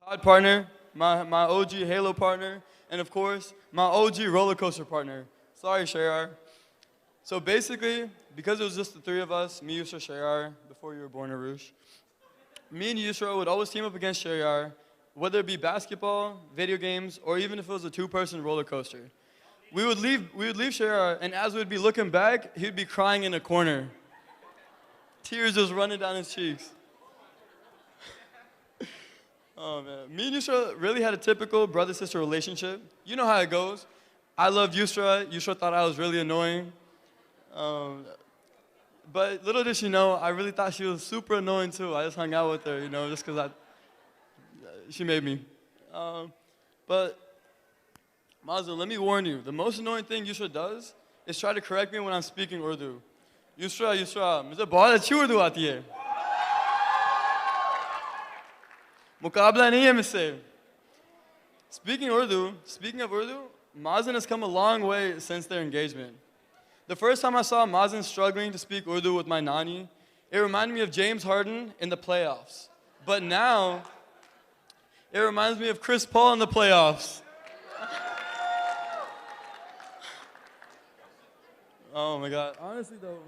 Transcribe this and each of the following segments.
COD partner, my OG Halo partner, and of course, my OG roller coaster partner. Sorry, Shayar. So basically, because it was just the three of us, me, Usra, Shayar, before you were born, Arush, me and Usra would always team up against Shayar, whether it be basketball, video games, or even if it was a two-person roller coaster. We would leave Shayar, and as we'd be looking back, he'd be crying in a corner. Tears just running down his cheeks. Oh man, me and Yusra really had a typical brother-sister relationship. You know how it goes. I loved Yusra. Yusra thought I was really annoying. But little did she know, I really thought she was super annoying too. I just hung out with her, just because she made me. But Mazel, let me warn you. The most annoying thing Yusra does is try to correct me when I'm speaking Urdu. Yusra, मुझे बहुत अच्छी उर्दू आती है. मुकाबला नहीं है मुझसे. Speaking of Urdu, Mazen has come a long way since their engagement. The first time I saw Mazen struggling to speak Urdu with my nani, it reminded me of James Harden in the playoffs. But now, it reminds me of Chris Paul in the playoffs. Oh my God.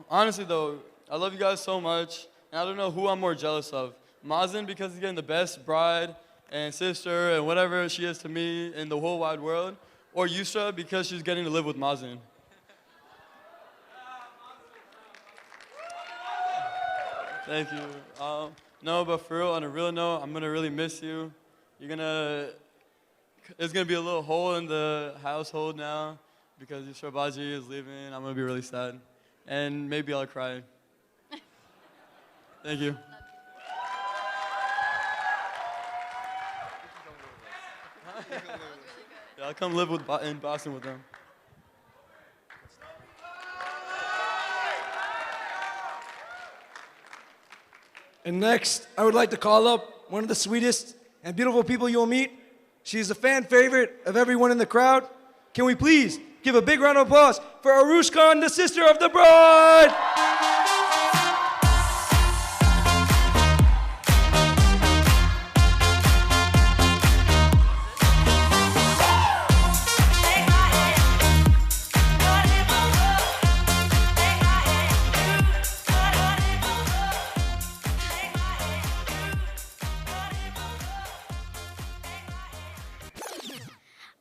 Honestly though, I love you guys so much, and I don't know who I'm more jealous of. Mazen because he's getting the best bride and sister and whatever she is to me in the whole wide world, or Yusra because she's getting to live with Mazen. Thank you. No, but for real, on a real note, I'm gonna really miss you. There's gonna be a little hole in the household now because Usra Baji is leaving. I'm gonna be really sad, and maybe I'll cry. Thank you. Yeah, I'll come live in Boston with them. And next, I would like to call up one of the sweetest and beautiful people you'll meet. She is a fan favorite of everyone in the crowd. Can we please give a big round of applause for Arush Khan, the sister of the bride?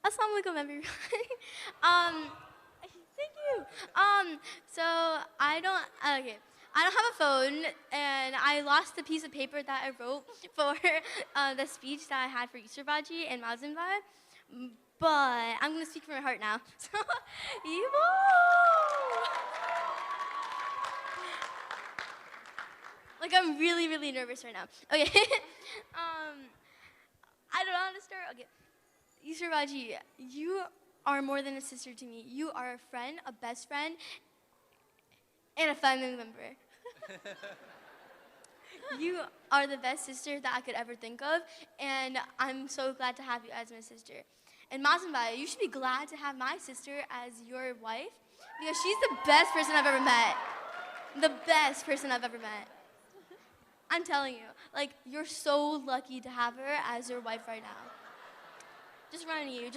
Assalamualaikum everyone. Thank you. So I don't have a phone, and I lost the piece of paper that I wrote for the speech that I had for Usra Baji and Mazen Bhai. But I'm gonna speak from my heart now. So, Evo! Like I'm really, really nervous right now. Okay. I don't know how to start. Okay. Usra Baji, you are more than a sister to me. You are a friend, a best friend, and a family member. You are the best sister that I could ever think of, and I'm so glad to have you as my sister. And Mazen Bhai, you should be glad to have my sister as your wife, because she's the best person I've ever met. The best person I've ever met. I'm telling you, like, you're so lucky to have her as your wife right now. Just reminding you.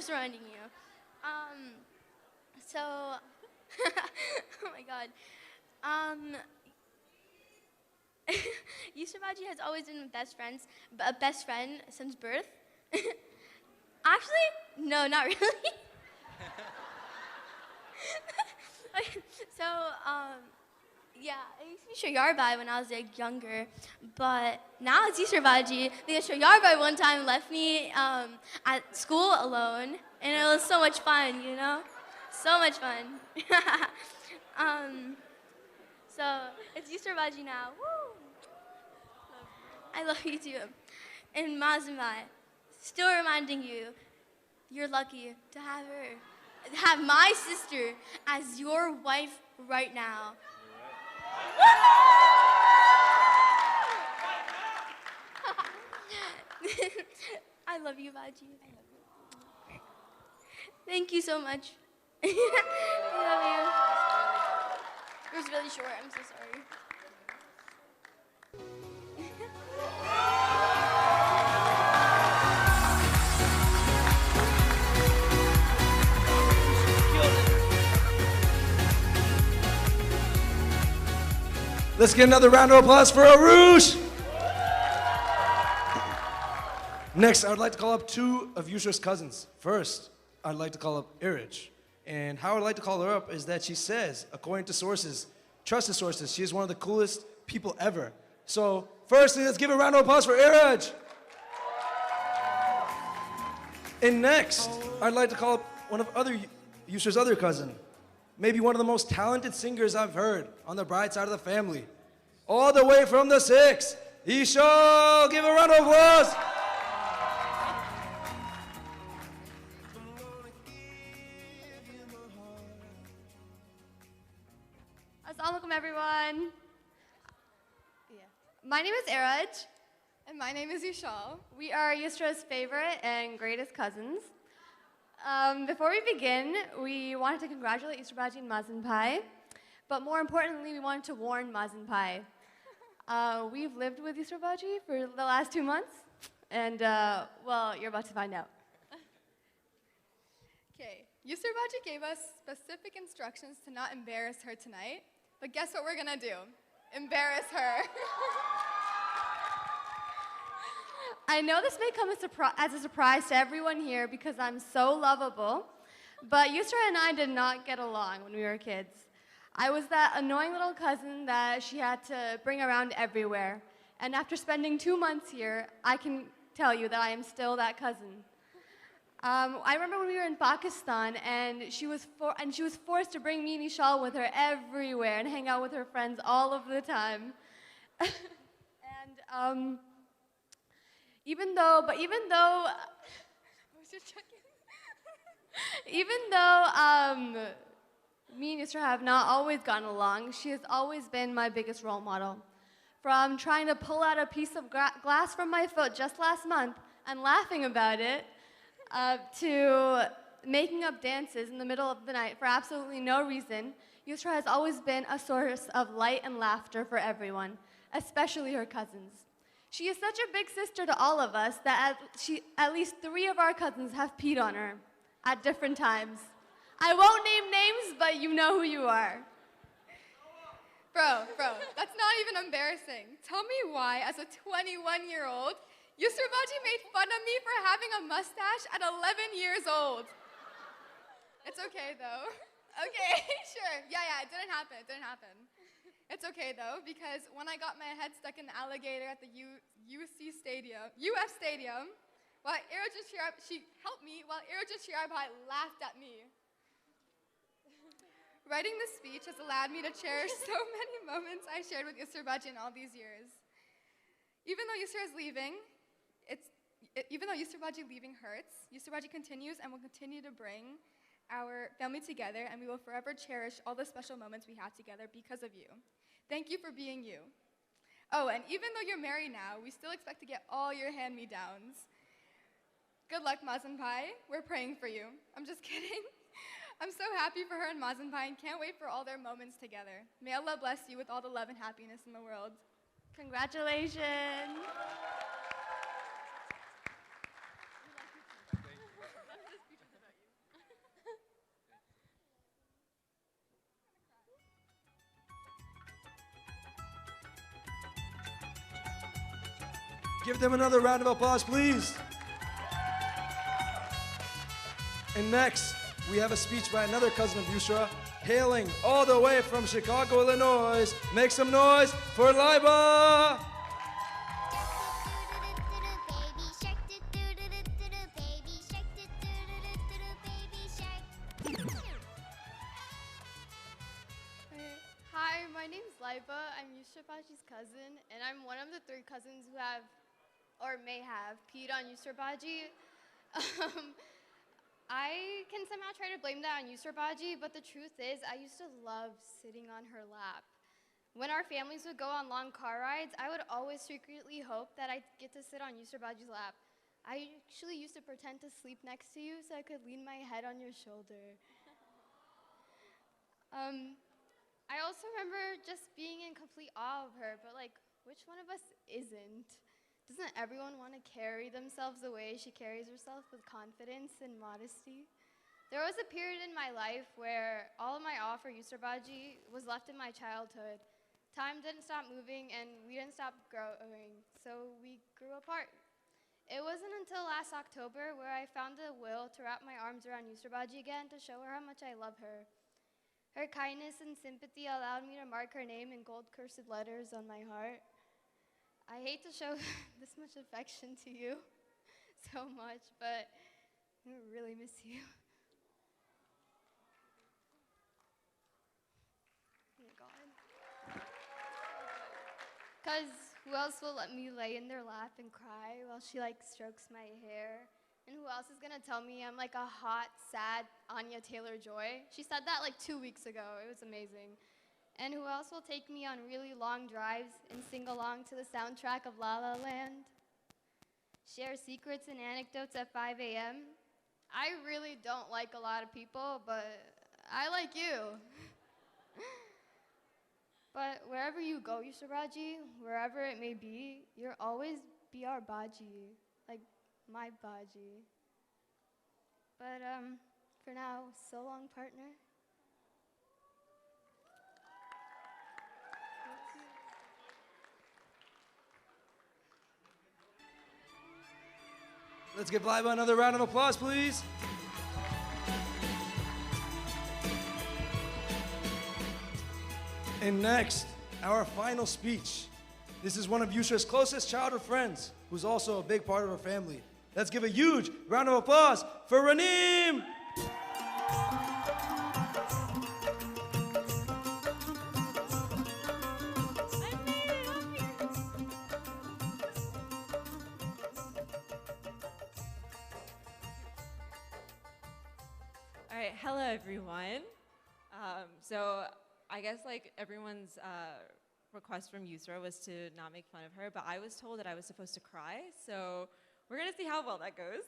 So, oh my God. Usra Baji has always been a best friend since birth. Actually, no, not really. Okay, so, yeah, I used to be Shayar Bai when I was like younger, but now it's Usra Baji because Shayar Bai one time left me at school alone, and it was so much fun, so much fun. So it's Usra Baji now. Woo! I love you too. And Mazen Bhai, still reminding you, you're lucky to have my sister as your wife right now. I love you, Baji. I love you. Thank you so much. I love you. It was really short. I'm so sorry. Let's get another round of applause for Arush. Next, I would like to call up two of Usra's cousins. First, I'd like to call up Irij. And how I'd like to call her up is that she says, according to sources, trusted sources, she is one of the coolest people ever. So, firstly, let's give a round of applause for Irij. And next, I'd like to call up one of Usra's other cousin. Maybe one of the most talented singers I've heard on the bride side of the family. All the way from the 6, Isha, give a round of applause. Assalamu alaikum, everyone. My name is Iraj. And my name is Yushal. We are Yusra's favorite and greatest cousins. Before we begin, we wanted to congratulate Usra Baji and Mazin Pai, but more importantly, we wanted to warn Mazin Pai. We've lived with Usra Baji for the last 2 months, and well, you're about to find out. Okay, Usra Baji gave us specific instructions to not embarrass her tonight, but guess what we're gonna do? Embarrass her. I know this may come as a surprise to everyone here because I'm so lovable, but Yusra and I did not get along when we were kids. I was that annoying little cousin that she had to bring around everywhere. And after spending 2 months here, I can tell you that I am still that cousin. I remember when we were in Pakistan and she was forced to bring me and Ishal with her everywhere and hang out with her friends all of the time. And even though me and Usra have not always gotten along, she has always been my biggest role model. From trying to pull out a piece of glass from my foot just last month and laughing about it, to making up dances in the middle of the night for absolutely no reason, Usra has always been a source of light and laughter for everyone, especially her cousins. She is such a big sister to all of us that at least 3 of our cousins have peed on her at different times. I won't name names, but you know who you are. Bro, that's not even embarrassing. Tell me why, as a 21-year-old, Usra Baji made fun of me for having a mustache at 11 years old. It's okay, though. Okay, sure. Yeah, it didn't happen. It's okay, though, because when I got my head stuck in the alligator at the UF Stadium, while she helped me, while Iraj and Shirab laughed at me. Writing this speech has allowed me to cherish so many moments I shared with Usra Baji in all these years. Even though Usra is leaving, even though Usra Baji leaving hurts, Usra Baji continues and will continue to bring our family together, and we will forever cherish all the special moments we had together because of you. Thank you for being you. Oh, and even though you're married now, we still expect to get all your hand-me-downs. Good luck, Mazin Pai. We're praying for you. I'm just kidding. I'm so happy for her and Mazin Pai and can't wait for all their moments together. May Allah bless you with all the love and happiness in the world. Congratulations. Give them another round of applause, please. And next, we have a speech by another cousin of Usra, hailing all the way from Chicago, Illinois. Make some noise for Liba! Hi, my name's Liba. I'm Usra Baji's cousin, and I'm one of the 3 cousins who have, or may have, peed on Usra Baji. I can somehow try to blame that on Usra Baji, but the truth is, I used to love sitting on her lap. When our families would go on long car rides, I would always secretly hope that I'd get to sit on Usra Baji's lap. I actually used to pretend to sleep next to you so I could lean my head on your shoulder. I also remember just being in complete awe of her, but like, which one of us isn't? Doesn't everyone want to carry themselves the way she carries herself with confidence and modesty? There was a period in my life where all of my awe for Usra Baji was left in my childhood. Time didn't stop moving and we didn't stop growing, so we grew apart. It wasn't until last October where I found the will to wrap my arms around Usra Baji again to show her how much I love her. Her kindness and sympathy allowed me to mark her name in gold cursive letters on my heart. I hate to show this much affection to you so much, but I really miss you. Oh my God. Because who else will let me lay in their lap and cry while she like strokes my hair? And who else is gonna tell me I'm like a hot, sad Anya Taylor-Joy? She said that like 2 weeks ago. It was amazing. And who else will take me on really long drives and sing along to the soundtrack of La La Land? Share secrets and anecdotes at 5 a.m.? I really don't like a lot of people, but I like you. But wherever you go, Usra Baji, wherever it may be, you'll always be our Baji, like my Baji. But for now, so long, partner. Let's give Liva another round of applause, please. And next, our final speech. This is one of Usra's closest childhood friends, who's also a big part of her family. Let's give a huge round of applause for Raneem! All right, hello everyone. So I guess like everyone's request from Usra was to not make fun of her, but I was told that I was supposed to cry, so we're gonna see how well that goes.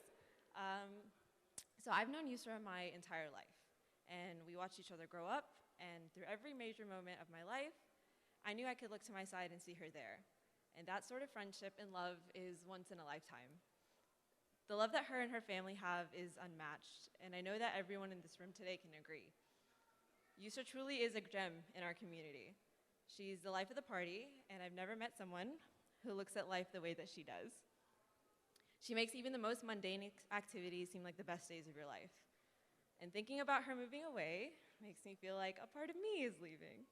So I've known Usra my entire life, and we watched each other grow up, and through every major moment of my life, I knew I could look to my side and see her there. And that sort of friendship and love is once in a lifetime. The love that her and her family have is unmatched, and I know that everyone in this room today can agree. Usra truly is a gem in our community. She's the life of the party, and I've never met someone who looks at life the way that she does. She makes even the most mundane activities seem like the best days of your life. And thinking about her moving away makes me feel like a part of me is leaving.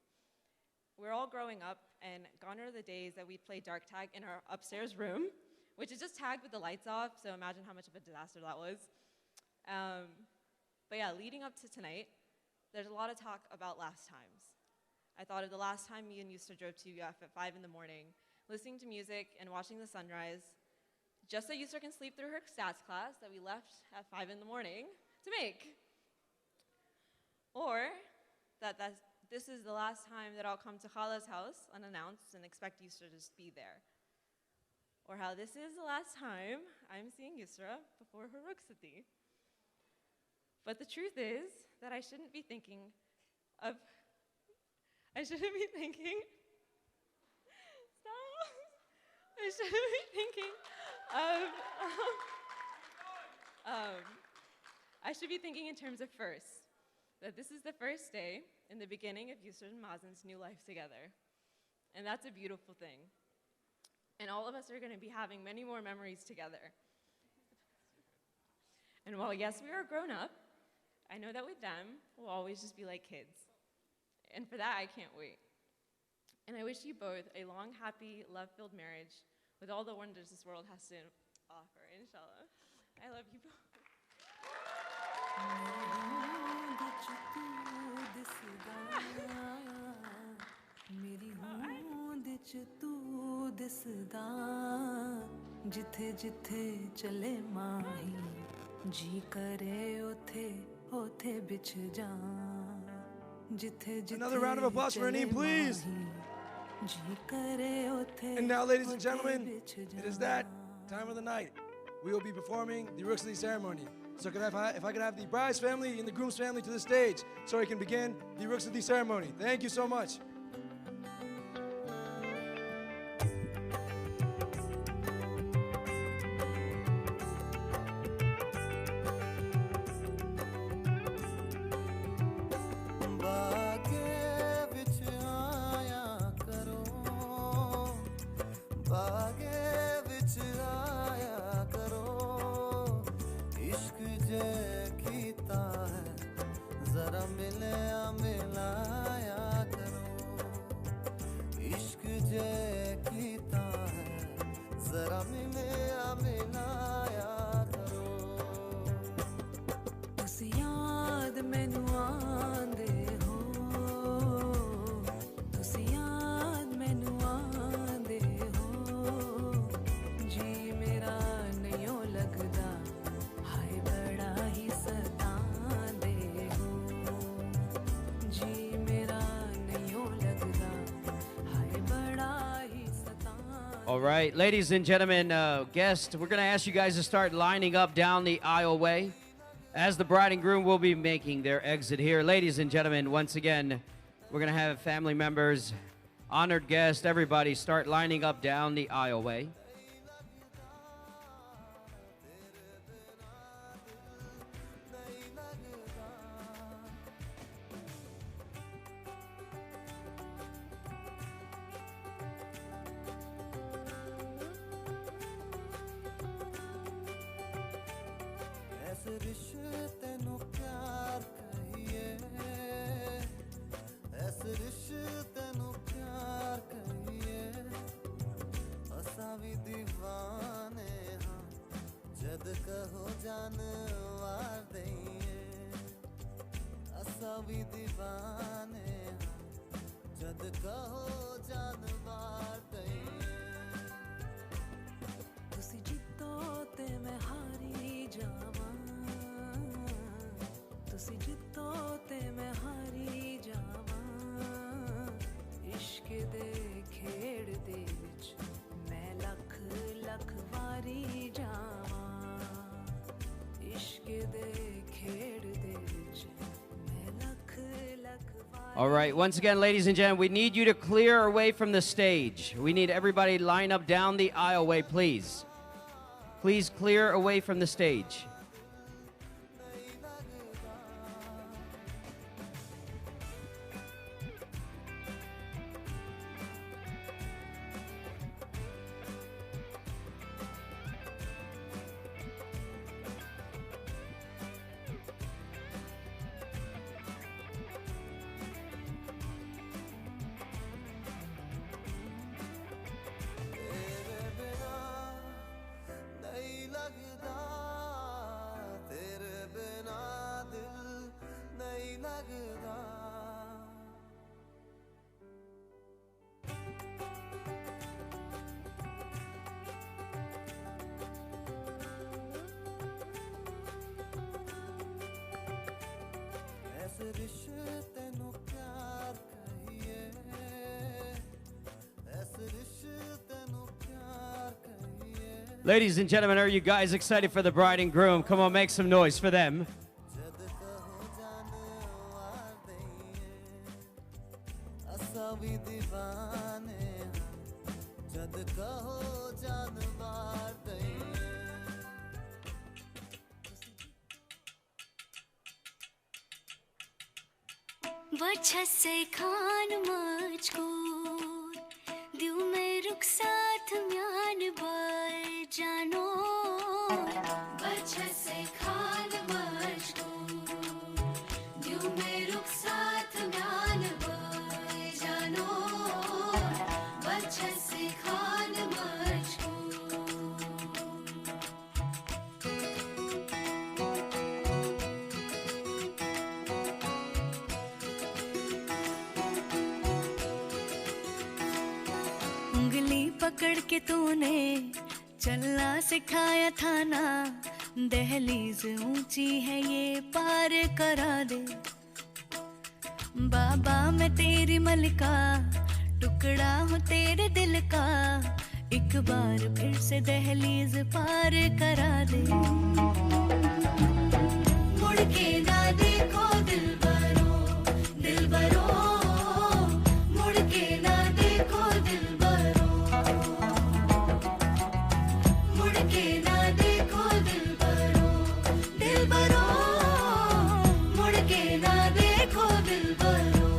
We're all growing up, and gone are the days that we'd play dark tag in our upstairs room, which is just tagged with the lights off, so imagine how much of a disaster that was. But yeah, leading up to tonight, there's a lot of talk about last times. I thought of the last time me and Usra drove to UF at 5 in the morning, listening to music and watching the sunrise, just so Usra can sleep through her stats class that we left at 5 in the morning to make. Or that this is the last time that I'll come to Khala's house unannounced and expect Usra to just be there. Or how this is the last time I'm seeing Usra before her rukhsati. But the truth is that I shouldn't be thinking of, I shouldn't be thinking, stop. I shouldn't be thinking of, I should be thinking in terms of first, that this is the first day in the beginning of Usra and Mazen's new life together. And that's a beautiful thing. And all of us are gonna be having many more memories together. And while yes, we are grown up, I know that with them, we'll always just be like kids. And for that, I can't wait. And I wish you both a long, happy, love-filled marriage with all the wonders this world has to offer, inshallah. I love you both. जिथे जिथे चले माही जी करे ओथे ओथे बिछ जा जिथे जिथे Another round of applause for Raneem, please. जी करे ओथे And now, ladies and gentlemen, it is that time of the night. We will be performing the rukhsati ceremony. So if I could have the bride's family and the groom's family to the stage so we can begin the rukhsati ceremony. Thank you so much. बागे विच आया करो बागे विच आया करो इश्क जे कीता है जरा मिलया मिलाया करो इश्क जे कीता है जरा मिलया मिलाया करो तुस याद मैनू आंदे हो तुस याद मैनू आंदे हो जी मेरा नहीं लगदा हाय बड़ा ही सतांदे हो जी मेरा नहीं लगदा हाय बड़ा ही सतांदे All right, ladies and gentlemen, guests, we're going to ask you guys to start lining up down the aisleway as the bride and groom will be making their exit here. Ladies and gentlemen, once again, we're going to have family members, honored guests, everybody start lining up down the aisleway. ऐसे रिश्ते नु प्यार कहिए ऐसे रिश्ते नु प्यार कहिए असा भी दीवाने हाँ जद कहो जानवार दइए असा भी दीवाने हाँ जद कहो जानवार दइए तुसी जितो ते मैं हारी जावां तुसी जितो ते मैं हारी जावां इश्क दे खेड़ दे विच मैं लख लख वारी जावां इश्क दे खेड़ दे विच मैं लख लख All right, once again, ladies and gentlemen, we need you to clear away from the stage. We need everybody line up down the aisleway, please. Please clear away from the stage. तेरे बिना दिल नहीं लगदा ऐसे रिश्ते नु प्यार कहिए ऐसे रिश्ते नु प्यार कहिए Ladies and gentlemen, are you guys excited for the bride and groom? Come on, make some noise for them. जद कहो जानवार दइए असा भी दीवाने हाँ जद कहो जानवार दइए वजह से खान मजकूर दियो में रुखसात म्यान बाय जानो वजह से खान मजकूर दियो में रुखसात म्यान बाय जानो वजह से खान मजकूर उंगली पकड़ के तूने चलना सिखाया था ना दहलीज ऊंची है ये पार करा दे बाबा मैं तेरी मलिका टुकड़ा हूँ तेरे दिल का एक बार फिर से दहलीज पार करा दे मुड़ के ना देखो दिलबरो दिलबरो मुड़ के ना देखो दिलबरो मुड़ के ना देखो दिलबरो दिलबरो मुड़ के ना देखो दिलबरो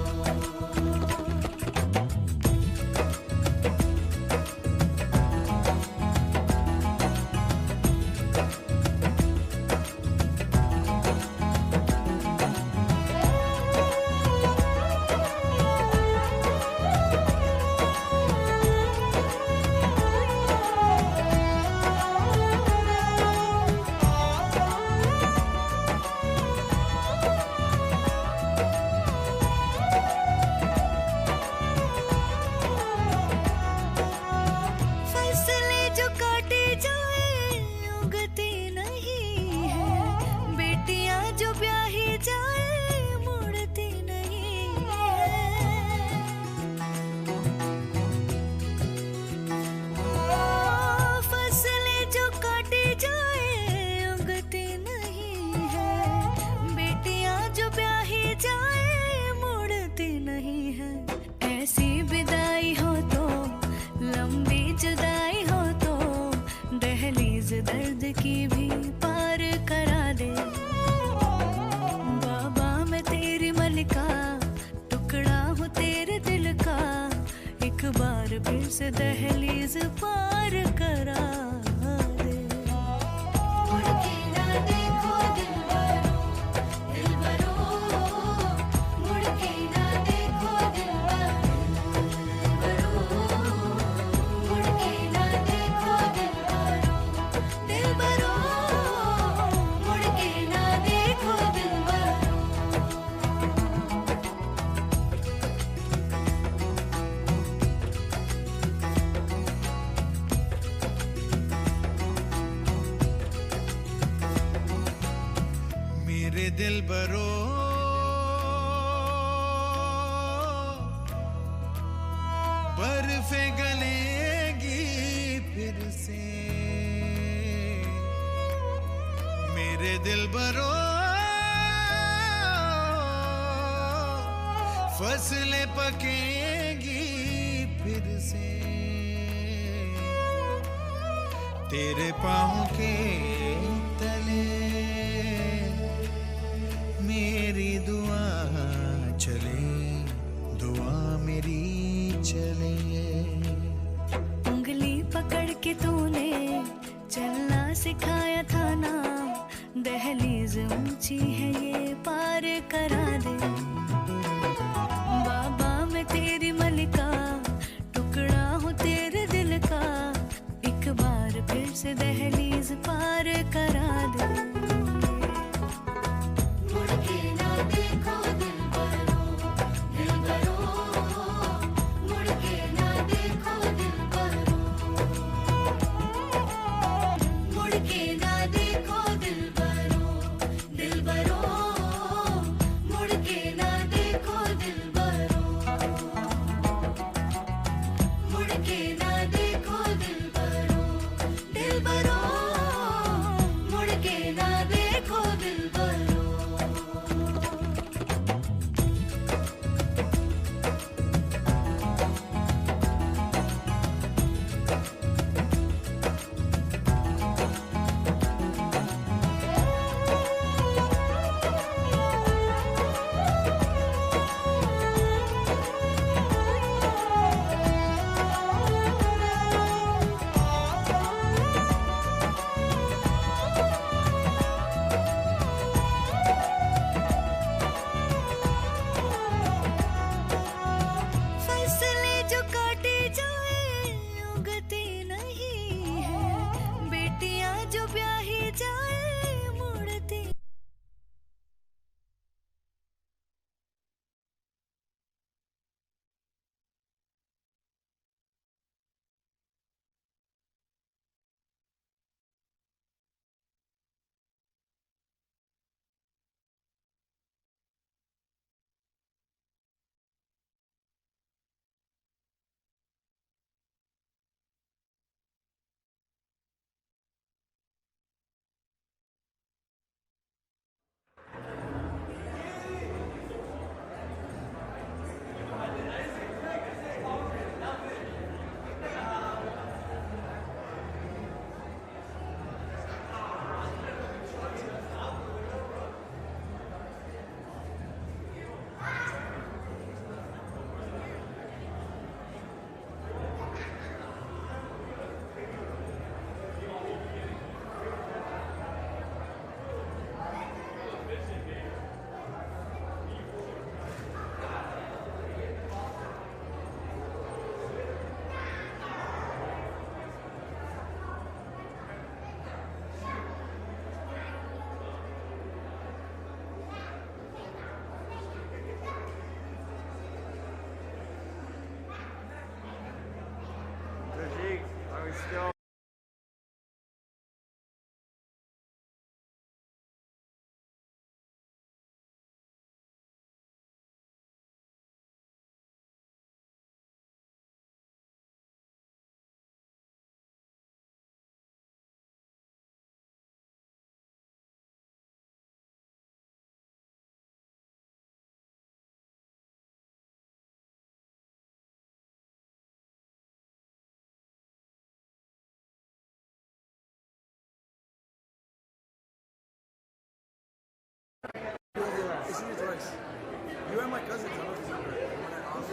हो तेरे दिल का एक बार फिर से दहलीज पार करा दे मुड़ के ना देखो दिलबरो दिलबरो मुड़ के ना देखो दिलबरो मुड़ के ना देखो दिलबरो दिलबरो मुड़ के ना देखो दिलबरो मेरे दिल बरो बर्फे गलेगी फिर से मेरे दिल बरो फसलें पकेगी फिर से तेरे पाँव के तले मेरी दुआ चले दुआ मेरी चले उंगली पकड़ के तूने चलना सिखाया था ना दहलीज ऊंची है ये पार करा दे बाबा मैं तेरी मलिका टुकड़ा हूँ तेरे दिल का एक बार फिर से दहलीज पार करा दे मुड़ के ना देखो दिलबरो दिलबरो मुड़ के ना देखो दिलबरो मुड़ के ना देखो दिलबरो दिलबरो मुड़ के ना देखो दिलबरो मुड़ के ना देखो दिलबरो दिलबरो मुड़ के ना देखो दिलबरो फसलें जो काटी जाए उगती नहीं है बेटियां जो ब्याही जाए मुड़ती This is your choice. You and my cousins. I don't know if you remember.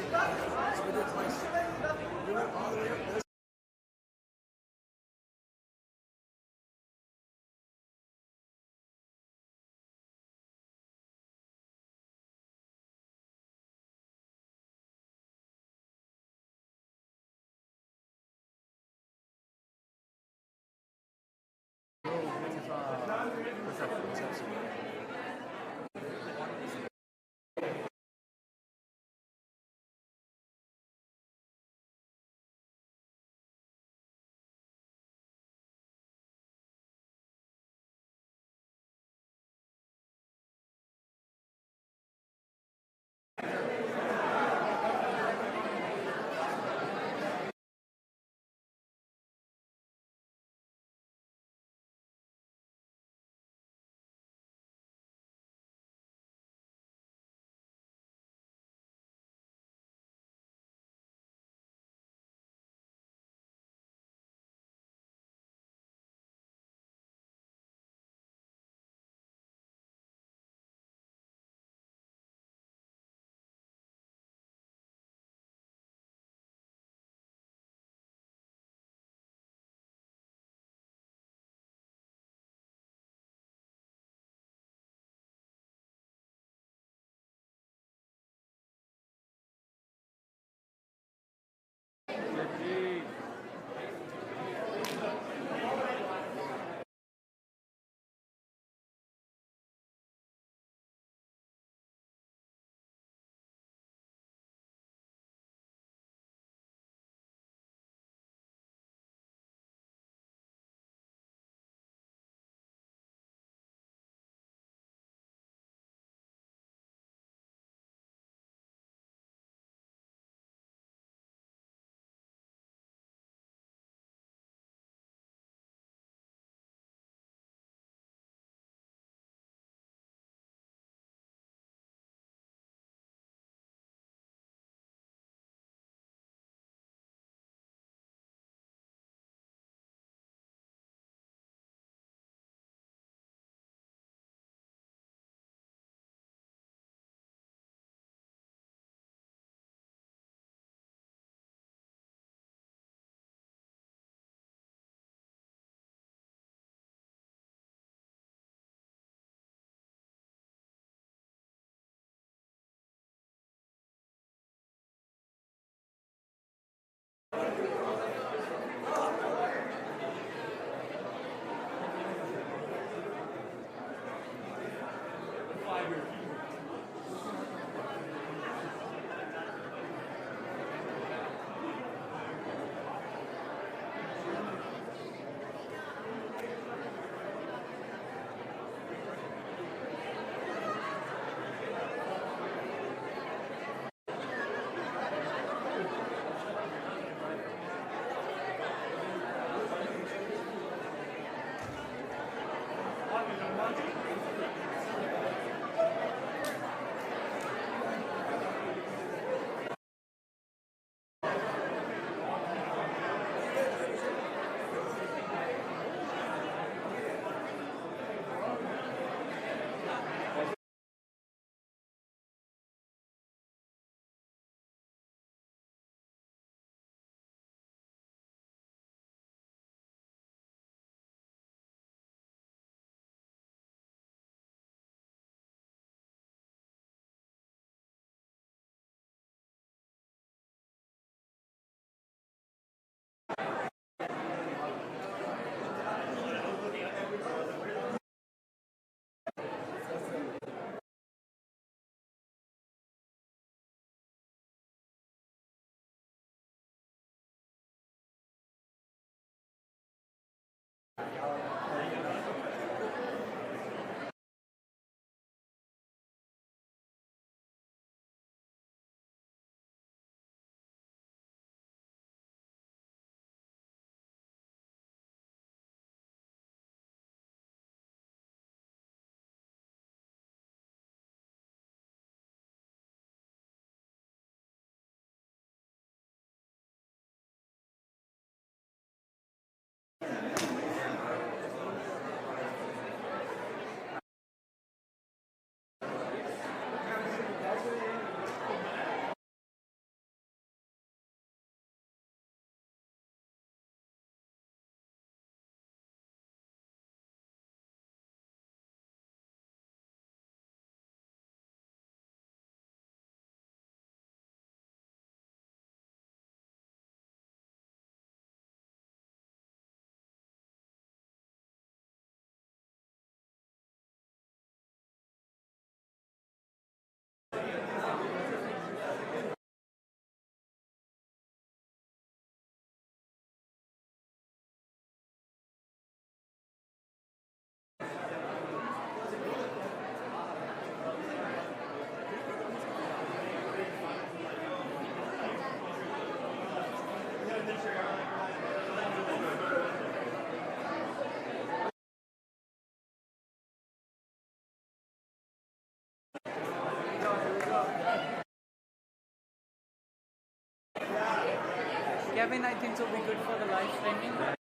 Kevin, I think it will be good for the live streaming.